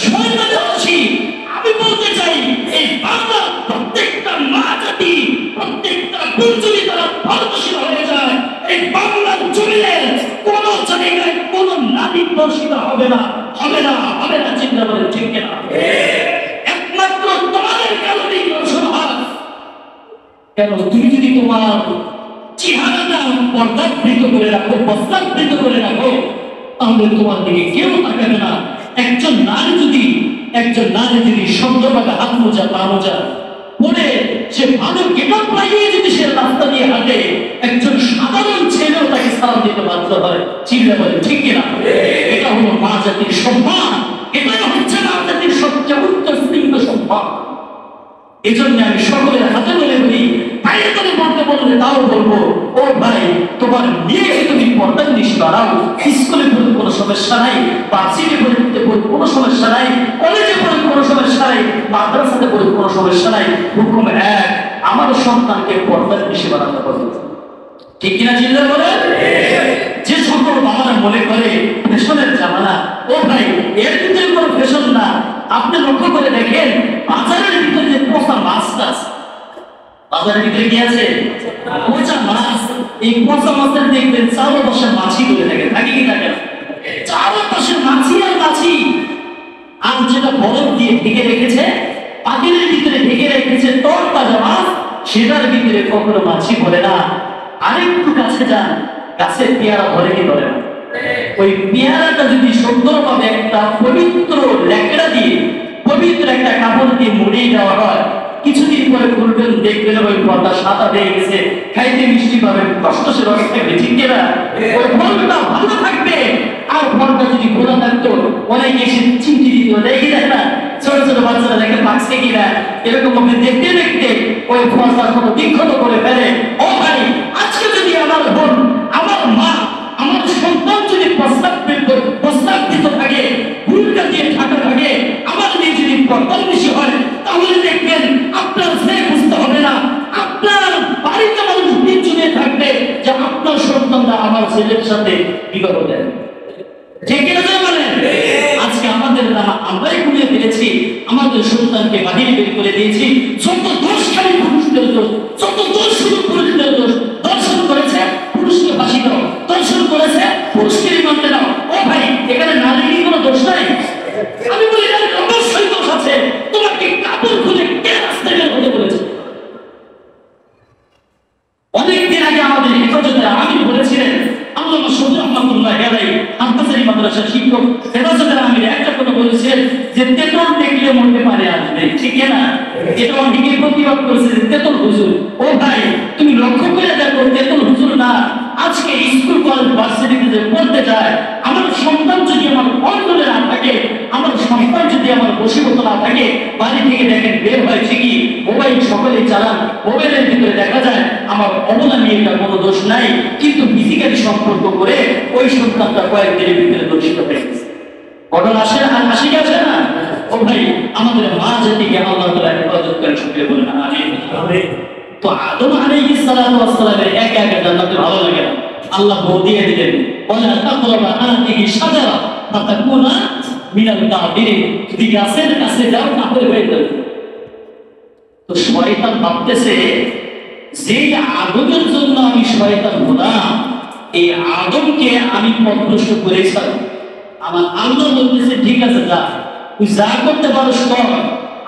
শয়তানের রশি? আমি বলতে চাই এই বাংলার প্রত্যেকটা মা জাতি, প্রত্যেকটা বোন যদি তারা ভারতবর্ষী হয়ে যায়, এই বাংলার জমিনে কোন জায়গায় কোন নারী দর্শিত হবে না, হবে না, হবে না। চিন্তা করেন, ঠিক কিনা? একমাত্র তোমাদের কারণেই দর্শন হয়। কেন? তুমি যদি তোমার চেহারাটা পর্দাবৃত করে রাখো, বস্ত্রাবৃত করে রাখো, তাহলে তোমার দিকে কেউ তাকাবে না। একজন নারী যদি সুন্দরভাবে হাত মোজা পা মোজা পরে সে ভালো গেটআপ লাগিয়ে যদি সে রাস্তা দিয়ে হাঁটে, একজন সাধারণ ছেলেও তাকে সালাম দিতে বাধ্য হয়। চিন্তা বলে, ঠিক কিনা? এটা হলো মা জাতির সম্মান, এটাই হচ্ছে মা জাতির সবচেয়ে উচ্চশৃঙ্গ সম্মান। এই জন্য আমি সকলের হাতে বলে বলি, পায়ে করে বলতে বললে তাও বলবো, ও ভাই, তোমার মেয়েকে তুমি পর্দার নিশ বাড়াও। স্কুলে পড়ে কোনো সমস্যা নাই, ভার্সিটি পড়তে কোনো সমস্যা নাই, কলেজে পড়ে কোনো সমস্যা নাই, মাদ্রাসাতে পড়ে কোনো সমস্যা নাই। হুকুম এক, আমার সন্তানকে পর্দার নিশে বাড়াতে হবে। ঠিক কিনা? চিন্তা করে যে সকল বাবারা মনে করে ফ্যাশনের জামানা, ও ভাই, এর ভিতরে কোনো ফ্যাশন না। আপনি লক্ষ্য করে দেখেন, বাজারের ভিতরে যে পচা মাছটা আছে, বাজারের ভিতরে কি আছে? পচা মাছ। এই পচা মাছের দেখবেন চারপাশে মাছি ধরে থাকে, থাকে কি থাকে? চারপাশে মাছি আর মাছি। আর যেটা বরফ দিয়ে ঢেকে রেখেছে, পাতিলের ভিতরে ঢেকে রেখেছে তরতাজা মাছ, সেটার ভিতরে কখনো মাছি ভরে না। আরেকটু কাছে যান, গাছের পেয়ারা ধরে কি ধরে না? ওই পেয়ারাটা যদি সুন্দরভাবে একটা পবিত্র ল্যাকড়া দিয়ে, পবিত্র একটা কাপড় দিয়ে মুড়িয়ে দেওয়া হয়, কিছুদিন পরে খুলবেন, দেখবেন ওই পর্দা সাদা হয়ে গেছে, খাইতে মিষ্টি পাবে, কষ্ট সে রস থাকবে, ঠিক কিনা? ওই ফলটা ভালো থাকবে। আর ফলটা যদি খোলা থাকতো, অনেকে এসে চিমটি দিত, দেখি দেখ না, ছোট ছোট বাচ্চারা দেখে পাকছে কিনা, এরকম ভাবে দেখতে দেখতে ওই ফলটা কোনো বিক্ষত করে ফেলে। ও ভাই, আজকে যদি আমার বোন, আমার মা, আমার সন্তান যদি প্রস্তাবিত থাকে, ভুলটা দিয়ে ঢাকা থাকে, আমার মেয়ে যদি পর্দার বেশি হয়, তাহলে দেখবেন আপনার সে বুঝতে হবে না, আপনার বাড়িতে মানুষ পিছনে থাকবে যে আপনার সন্তানরা আমার ছেলের সাথে বিবাহ দেয়। ঠিক কিনা? মানে আজকে আমাদের আমরাই গুলিয়ে ফেলেছি, আমাদের সন্তানকে বাহিরে বের করে দিয়েছি। যত দোষ খালি পুরুষদের দোষ, যত দোষ শুধু পুরুষদের দোষ। দর্শন করেছে, পুরুষকে ফাঁসি দাও, দর্শন করেছে, পুরুষকে রিমান্ডে দাও। ও ভাই, এখানে নারীর কি কোনো দোষ নাই? আমি বলি অবশ্যই দোষ আছে। তোমাকে কাপড় খুলে কে রাস্তায় বের হতে বলেছে? অনেকদিন আগে আমাদের হেফাজতে আমি বলেছিলেন, আল্লামা শহীদ রহমাতুল্লাহ আলাইহি আনসারী মাদ্রাসার শিক্ষক হেফাজতের আমির একটা কথা বলেছিলেন যে তেতল দেখলে মনে পারে আসবে, ঠিক না? এটা অনেকে প্রতিবাদ করেছে যে তেতল হুজুর। ও ভাই, তুমি লক্ষ্য করে দেখো, তেতল হুজুর না। আজকে স্কুল কলেজ ভার্সিটিতে যে পড়তে যায়, আমার সন্তান যদি আমার অন্তরে না থাকে, আমার সন্তান যদি আমার বশীভূত না থাকে, বাড়ি থেকে দেখেন বের হয় ঠিকই, মোবাইল সকলেই চালান, মোবাইলের ভিতরে দেখা যায় আমার অবলা মেয়েটার কোনো দোষ নাই, কিন্তু ফিজিক্যালি সম্পর্ক করে ওই সন্তানটা কয়েকদিনের ভিতরে দোষিত হয়ে গেছে। ঘটনা আসে না? আসি আসে না? ও ভাই, আমাদের মা জাতিকে আল্লাহ তাআলা হেফাজত করেন, শুকরিয়া বলেন আমিন। তো আদম আলাইহিস সালাতু ওয়াস সালামের একা একা জান্নাতে ভালো লাগে না, আল্লাহ বল দিয়ে দিলেন, ওয়ালা তাকরাবা হাদিহি শাজারা ফাতাকুনা মিনাল কাফিরিন। যদি গাছের কাছে যাও তাহলে হয়ে যাবে। তো শয়তান ভাবতেছে যে আদমের জন্য আমি শয়তান হলাম, এই আদমকে আমি পথভ্রষ্ট করেছিলাম। আমার আল্লাহ বলতেছে ঠিক আছে যা, তুই যা করতে পারো কর।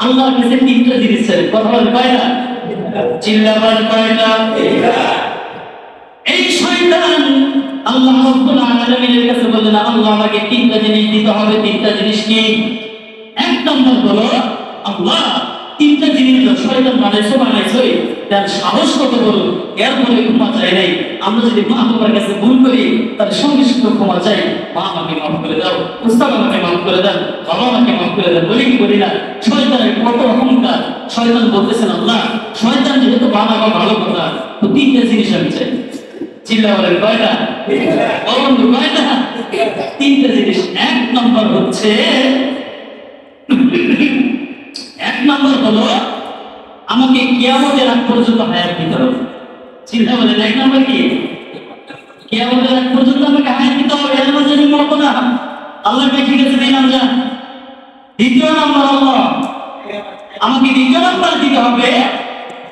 আল্লাহর কাছে তিনটা জিনিস চাই, কথা বলে কয়টা? চিল্লাবার কয়টা? এই শয়তান আল্লাহ রাব্বুল আলামিনের কাছে বললেন, আল্লাহ আমাকে তিনটা জিনিস দিতে হবে। তিনটা জিনিস কি? এক নম্বর হলো আল্লাহ তিনটা জিনিস শয়তান বানাইছো তার সাহস কত বড়, এরপরে ক্ষমা চাই নাই। আমরা যদি মা বাবার কাছে ভুল করি তার সঙ্গে সঙ্গে ক্ষমা চাই, মা আমাকে মাফ করে দাও, উস্তাদ আমাকে মাফ করে দেন, বাবা আমাকে মাফ করে দেন, বলি কি করি না? শয়তানের কত অহংকার। শয়তান বলতেছেন আল্লাহ শয়তান যেহেতু বানাবো ভালো কথা, তো তিনটা জিনিস আমি চাই। চিল্লা বলেন কয়টা? বন্ধু কয়টা? তিনটা জিনিস। এক নম্বর হচ্ছে, এক নম্বর হলো আমাকে কিয়ামতের আগ পর্যন্ত হায়াত দিতে হবে। চিন্তা বলেন এক নম্বর কি? কিয়ামতের আগ পর্যন্ত আমাকে হায়াত দিতে হবে, এর মাঝে আমি মরবো না। আল্লাহকে ঠিক আছে দিলাম যা। দ্বিতীয় নম্বর আল্লাহ আমাকে দ্বিতীয় নম্বর দিতে হবে,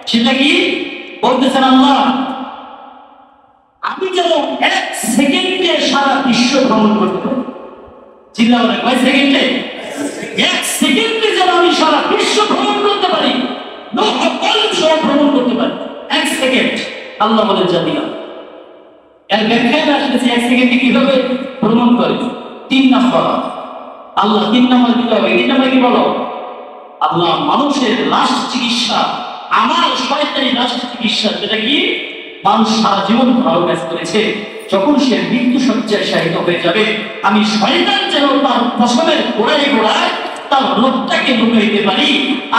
সেটা কি বলতেছেন আল্লাহ আমি যেন 1 সেকেন্ডে সারা বিশ্ব ভ্রমণ করতে পারি। চিন্তা বলেন কয় সেকেন্ডে? 1 সেকেন্ডে যেন আমি সারা বিশ্ব ভ্রমণ করতে পারি, ভ্রমণ করতে পারি 1 সেকেন্ড। আল্লাহ বলেন যা দিলাম। এর ব্যাখ্যায় আসতেছে 1 সেকেন্ডে কিভাবে ভ্রমণ করে। 3 নম্বর আল্লাহ 3 নম্বর দিতে হবে। 3 নম্বর কি বলো? আল্লাহ মানুষের লাশ চিকিৎসা, আমার শয়তানি লাশ চিকিৎসা, যেটা কি মানুষ সারা জীবন ভালো কাজ করেছে, যখন সে মৃত্যু সজ্জায় শায়িত হয়ে যাবে, আমি শয়তান যেন তার ফসলের গোড়ায় গোড়ায় তার রোগটাকে ঢুকাইতে পারি,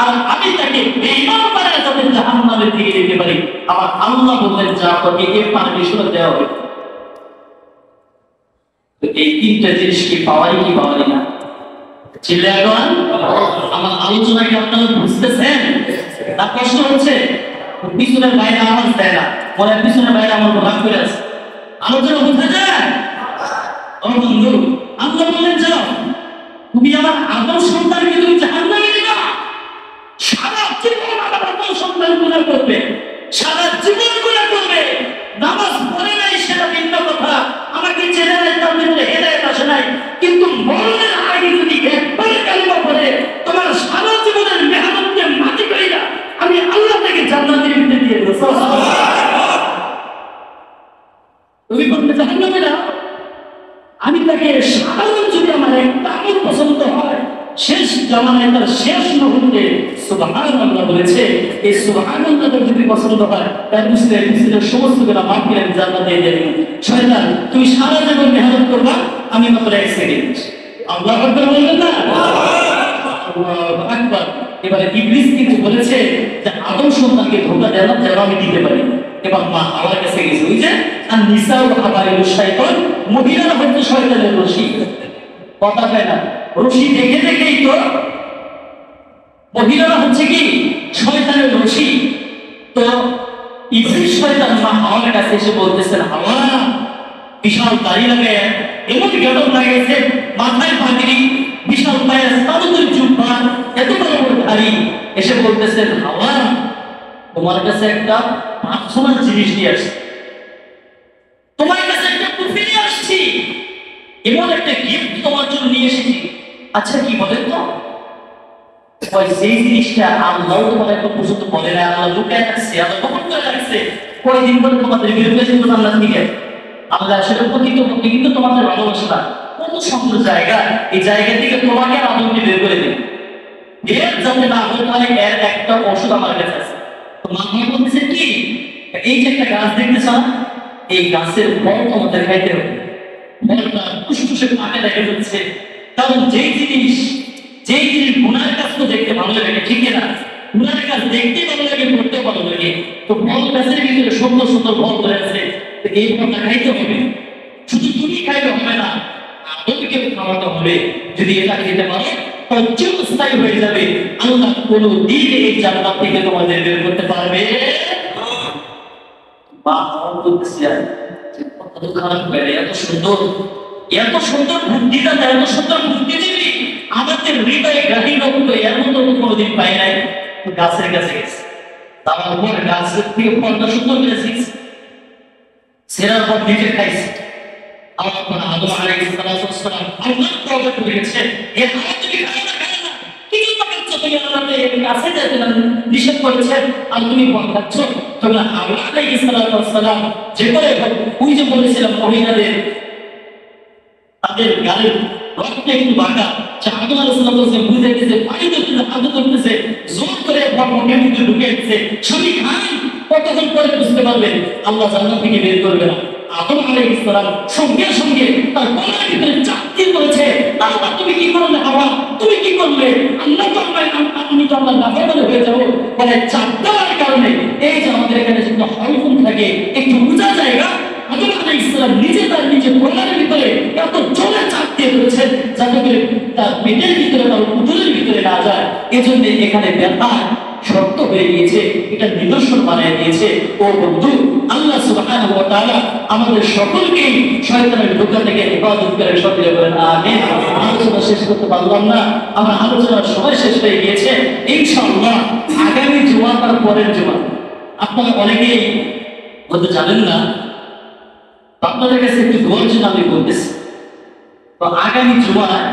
আর আমি তাকে বেঈমান বানায় তাদের জাহান্নামের দিকে দিতে পারি। আমার আল্লাহ বললেন যা তোকে এই পারমিশন দেওয়া হবে। তো এই তিনটা জিনিস কি পাওয়াই কি পাওয়াই না? চিল্লা এখন আমার আলোচনাকে আপনারা বুঝতেছেন না? কষ্ট হচ্ছে? পিছনের বাইরে আওয়াজ দেয় না, বলে পিছনের বাইরে আমার ভাগ করে আছে। আলোচনা বোঝা যায়? ও বন্ধু, আল্লাহ বললেন যাও তুমি আমার আদম সন্তানকে তুমি জাহান্নামে দিবা। সারা জীবন আমার আদম সন্তান গুনাহ করবে, সারা জীবন গুনাহ করবে, নামাজ পড়ে নাই সেটা ভিন্ন কথা, আমাকে চেনে নাই তার ভিতরে হেদায়েত আসে নাই, কিন্তু মরণের আগে যদি একবার কালিমা পড়ে তোমার সারা জীবনের মেহনতকে মাটি কইরা আমি আল্লাহ থেকে জান্নাতের ভিতরে দিয়ে দেব। তুমি বলতে জাহান্নামে না, আমি তাকে সাধারণ যদি আমার একটা আমল পছন্দ হয়, শেষ জামানায় তার শেষ মুহূর্তে সুবহানাল্লাহ বলেছে, এই সুবহানাল্লাহ যদি পছন্দ হয় তার মুসলিমের সমস্ত গুনাহ মাফ করে জান্নাতে দিয়ে দেবেন। শয়তান তুমি সারা জীবন মেহনত করবা, আমি মাত্র 1 সেকেন্ড। আল্লাহু আকবার বলবেন না? আল্লাহু আকবার। এবারে ইবলিস কিন্তু বলেছে যে আদম সন্তানকে ধোঁকা দেওয়া যেন আমি দিতে পারি। এবার মা হাওয়ার কাছে গেছে, ওই যে আর নিসাউ হাবাইল শয়তান, মহিলারা হচ্ছে শয়তানের রশি। কথা কয় না, রশি দেখে দেখেই তো মহিলারা হচ্ছে কি শয়তানের রশি। তো ইবলিস শয়তান মা হাওয়ার কাছে এসে বলতেছেন, হাওয়া বিশাল দাড়ি লাগে, এমন গেটপ লাগাইছে, মাথায় পাগড়ি, বিশাল পায়ের সাদুর জুব্বা, এত বড় বড় দাড়ি, এসে বলতেছেন হাওয়া তোমার কাছে একটা পার্সোনাল জিনিস নিয়ে আসছি, তোমার কাছে একটা টুপি নিয়ে আসছি, এমন একটা গিফট তোমার জন্য নিয়ে এসেছি। আচ্ছা কি বলেন তো? সেই জিনিসটা আল্লাহ তোমার এত পর্যন্ত বলে না, আল্লাহ লুকায় রাখছে, আল্লাহ গোপন করে রাখছে। কয়দিন পরে তোমাদের বিরুদ্ধে কিন্তু আল্লাহ দিকে আল্লাহ আসলে প্রকৃতপক্ষে কিন্তু তোমাদের ভালোবাসে না। কত সুন্দর জায়গা, এই জায়গা থেকে তোমাকে আর আদমকে বের করে দেবে, এর যাতে না হতে হয় এর একটা ওষুধ আমার কাছে আছে। তো মাথায় বলতেছে কি, এই যে একটা গাছ দেখতেছ না, এই গাছের ফল তোমাদের খাইতে হবে। ফলটা ফুসফুসে পাকে দেখা যাচ্ছে, কারণ যেই জিনিস গুনার কাজ তো দেখতে ভালো লাগে, ঠিক না? গুনার কাজ দেখতে ভালো লাগে, করতে ভালো লাগে। তো ফল গাছের ভিতরে সুন্দর সুন্দর ফল ধরে আছে, এই ফলটা খাইতে হবে। শুধু তুমি খাইতে হবে না, আদমকেও খাওয়াতে হবে। যদি এটা খেতে পারো চিরস্থায়ী হয়ে যাবে, আল্লাহ কোনো দিন এই জান্নাত থেকে তোমাদের বের করতে পারবে বা কত খারাপ লাগে। এত সুন্দর বুদ্ধিদাতা, এত সুন্দর বুদ্ধিজীবী আমাদের হৃদয়ে গাড়ি রক্ত এর মতো কোনোদিন পাই নাই। গাছের কাছে গেছে, তার উপর গাছ থেকে ফলটা সুন্দর করে শিখছে, সেরার পর নিজে খাইছে। আমার আদম আলাইহিস সালাম আল্লাহ তওবা করে গেছে, এ হাত তুমি খাও না, খাও না, কি কি পাকাচ্ছ তুমি? আল্লাহকে এর কাছে যেতে না নিষেধ করেছেন, আর তুমি পাকাচ্ছ। তবে হাওয়া আলাইহিস সালাম যে করে ওই যে বলেছিলাম মহিলাদের তাদের গালের রক্তে একটু বাঁকা, যে আদম আলাইহিস সালাম বলছে বুঝে গেছে, পানি ধরতেছে, হাত ধরতেছে, জোর করে মুখের ভিতরে ঢুকে দিচ্ছে, স্বামী খান, কতক্ষণ পরে বুঝতে পারবেন আল্লাহ জান্নাত থেকে বের করবে না। আদম আলাইহিস সালাম সঙ্গে সঙ্গে তার গলার ভিতরে চাকতি করেছে, আল্লাহ তুমি কি করলে, হাওয়া তুমি কি করলে? আল্লাহ তো আমি তো আল্লাহ নাফরমান হয়ে যাবো বলে চাপ দেওয়ার কারণে। এই যে আমাদের এখানে যদি হলফুল থাকে একটু উঁচা জায়গা, আদম আলাইহিস সালাম নিজে তার নিজের গলার ভিতরে এত জোরে চাপ দিয়ে ধরেছেন যাতে করে তার পেটের ভিতরে, তার উদরের ভিতরে না যায়। এজন্য এখানে ব্যথা শক্ত হয়ে গিয়েছে, এটা নিদর্শন বানিয়ে দিয়েছে। ও বন্ধু, আল্লাহ সুবহানাহু ওয়া তাআলা আমাদের সকলকে শয়তানের ধোঁকা থেকে হেফাজত করে সকলে বলেন আমিন। আলোচনা শেষ করতে পারলাম না, আমার আলোচনার সময় শেষ হয়ে গিয়েছে। ইনশাআল্লাহ আগামী জুমা তার পরের জুমা, আপনারা অনেকেই হয়তো জানেন না, আপনাদের কাছে একটু দোয়ার জন্য আমি বলতেছি। তো আগামী জুমায়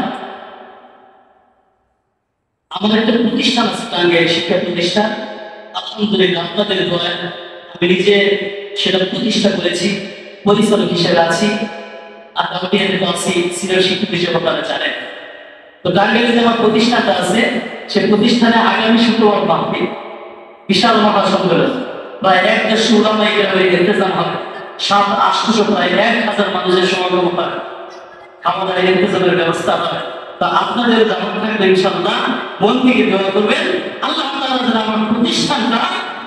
আমাদের একটা প্রতিষ্ঠান আছে, টাঙ্গাইল শিক্ষা প্রতিষ্ঠান। আলহামদুলিল্লাহ আপনাদের দোয়ায় আমি নিজে সেটা প্রতিষ্ঠা করেছি, পরিচালক হিসেবে আছি, আর দাউদিয়াতে তো আছি সিনিয়র শিক্ষক হিসেবে, আপনারা জানেন। তো টাঙ্গাইলে যে আমার প্রতিষ্ঠানটা আছে, সে প্রতিষ্ঠানে আগামী শুক্রবার মাহফিল, বিশাল মহাসম্মেলন, প্রায় 150 উলামায়ে কেরামের ইন্তেজাম হবে, 700-800 প্রায় 1000 মানুষের সমাগম হয়, খাওয়া দাওয়ার ইন্তেজামের ব্যবস্থা হয়। তা আপনাদের দাওয়াত থাকলে ইনশাআল্লাহ মন থেকে দোয়া করবেন, আল্লাহ তাআলা যেন আমার প্রতিষ্ঠানটা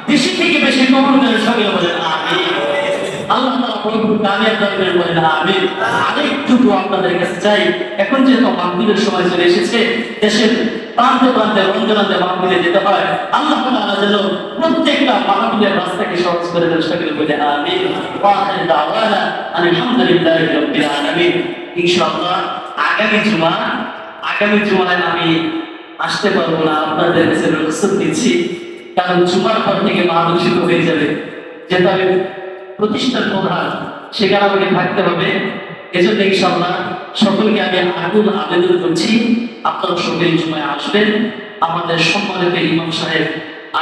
বেশি থেকে বেশি কবুল করে, সকলে বলেন আমিন। আল্লাহ তাআলা বরকত কামিয়াব দান করেন, বলেন আমিন। আরেকটু দোয়া আপনাদের কাছে চাই, এখন যেহেতু মাহফিলের সময় চলে এসেছে, দেশের প্রান্তে প্রান্তে রমজানে মাহফিলে যেতে হয়, আল্লাহ তাআলা যেন প্রত্যেকটা মাহফিলের রাস্তাকে সহজ করে দেন, সকলে বলেন আমিন। ওয়া আখিরু দাওয়ানা আলহামদুলিল্লাহি রাব্বিল আলামিন। ইনশাআল্লাহ আগামী জুমায় আমি আসতে পারবো না, আপনাদের কাছে রুখসত দিচ্ছি, কারণ জুমার পর থেকে মানসিক হয়ে যাবে, যেটা আমি প্রতিষ্ঠান প্রধান, সেখানে আমাকে থাকতে হবে। এজন্য ইনশাআল্লাহ সকলকে আমি আকুল আবেদন করছি, আপনারা সকলে জুমায় আসবেন। আমাদের সম্মানিত ইমাম সাহেব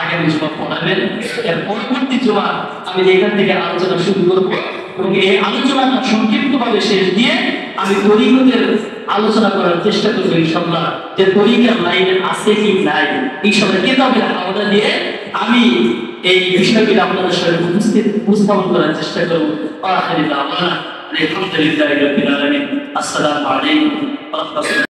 আগামী জুমা পড়াবেন, এর পরবর্তী জুমা আমি এখান থেকে আলোচনা শুরু করবো, এবং এই আলোচনাটা সংক্ষিপ্তভাবে শেষ দিয়ে আমি তরিকতের আলোচনা করার চেষ্টা করবো ইনশাআল্লাহ, যে তরিকার লাইনে আছে কি নাই, ইনশাআল্লাহ কিতাবের আওতা দিয়ে আমি এই বিষয়গুলো আপনাদের সাথে উপস্থাপন করার চেষ্টা করবো। আলহামদুলিল্লাহ, আসসালামু আলাইকুম ওয়া রাহমাতুল্লাহ।